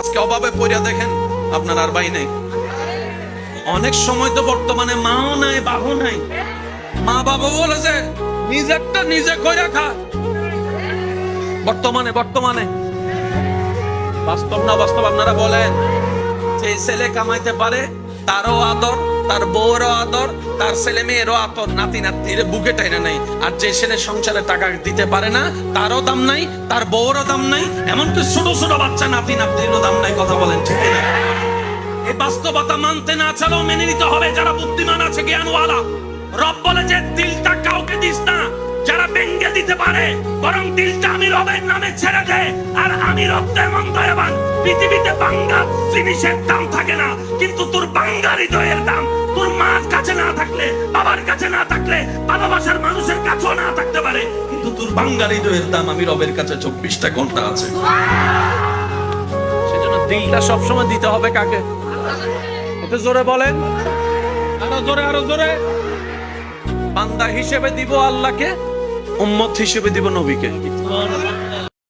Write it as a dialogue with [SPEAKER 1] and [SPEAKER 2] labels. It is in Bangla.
[SPEAKER 1] আজকে অভাবে পড়িয়া দেখেন আপনার আর ভাই নেই। অনেক সময় তো বর্তমানে মাও নাই বাবু নাই, মা বাবা বলেছে নিজেরটা নিজে কইরা খা। বর্তমানে বাস্তব না বাস্তব আপনারা বলেন। যে ছেলে কামাইতে পারে তারও আদর, তার বউরও আদর, তার ছেলে মেয়েরও আদর, নাতি নাতির বুকে টাইনা নাই। আর যে ছেলে সংসারে টাকা দিতে পারে না তারও দাম নাই, তার বউরও দাম নাই, এমনকি ছোট ছোট বাচ্চা নাতি নাতিরও দাম নাই। কথা বলেন ঠিক না? এই বাস্তবতা মানতে না চালেও মেনে নিতে হবে যারা বুদ্ধিমান আছে, জ্ঞানওয়ালা। রব বলে যে দিলটা কাউকে দিস না যারা ভেঙে দিতে পারে, বরং দিলটা আমি রবের নামে ছেড়ে দে। আর আমি রব তেমন দয়াবান, পৃথিবীতে বাঙ্গা জিনিসের দাম থাকে না, কিন্তু তোর বাঙ্গা হৃদয়ের দাম তোর মার কাছে না থাকলে, বাবার কাছে না থাকলে, ভালোবাসার মানুষের কাছেও না থাকতে পারে, কিন্তু তোর বাঙ্গা হৃদয়ের দাম আমি রবের কাছে 24টা ঘন্টা আছে। সেজন্য দিলটা সবসময় দিতে হবে কাকে? একটু জোরে বলেন, আরো জোরে। বান্দা হিসেবে দিব আল্লাহকে, উম্মত হিসেবে দিব নবীকে।